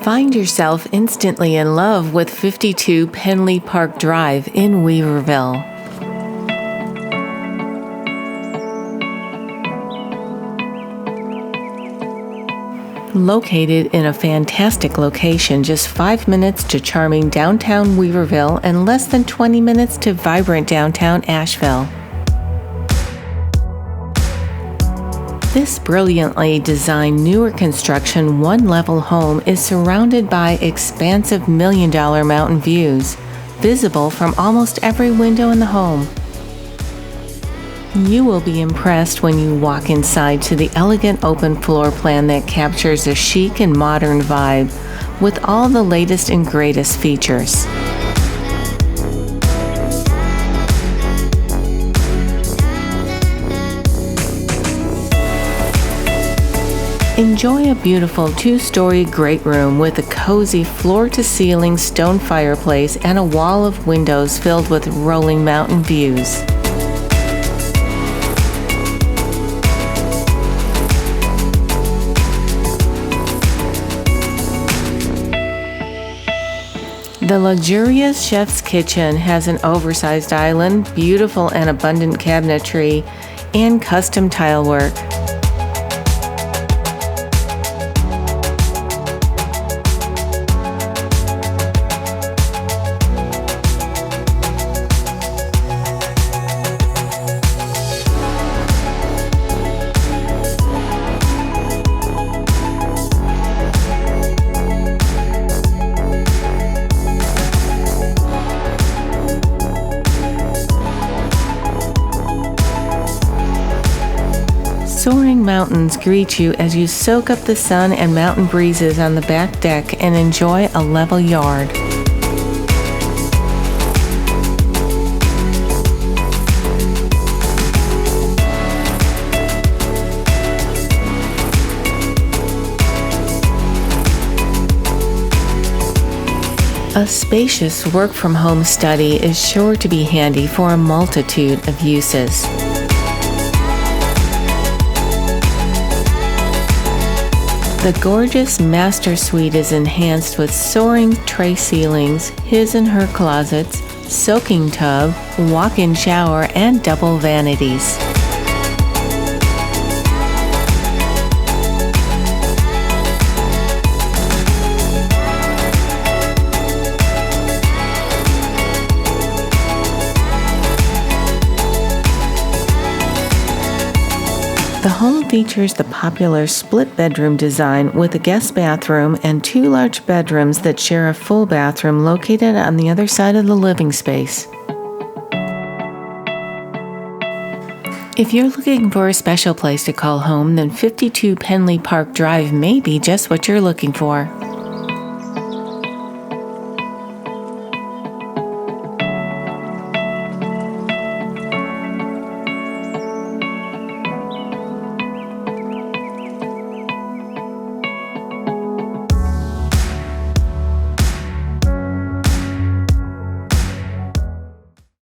Find yourself instantly in love with 52 Penley Park Drive in Weaverville. Located in a fantastic location, just 5 minutes to charming downtown Weaverville and less than 20 minutes to vibrant downtown Asheville. This brilliantly designed newer construction one-level home is surrounded by expansive million-dollar mountain views, visible from almost every window in the home. You will be impressed when you walk inside to the elegant open floor plan that captures a chic and modern vibe with all the latest and greatest features. Enjoy a beautiful 2-story great room with a cozy floor-to-ceiling stone fireplace and a wall of windows filled with rolling mountain views. The luxurious chef's kitchen has an oversized island, beautiful and abundant cabinetry, and custom tile work. Soaring mountains greet you as you soak up the sun and mountain breezes on the back deck and enjoy a level yard. A spacious work-from-home study is sure to be handy for a multitude of uses. The gorgeous master suite is enhanced with soaring tray ceilings, his and her closets, soaking tub, walk-in shower, and double vanities. The home features the popular split-bedroom design with a guest bathroom and 2 large bedrooms that share a full bathroom located on the other side of the living space. If you're looking for a special place to call home, then 52 Penley Park Drive may be just what you're looking for.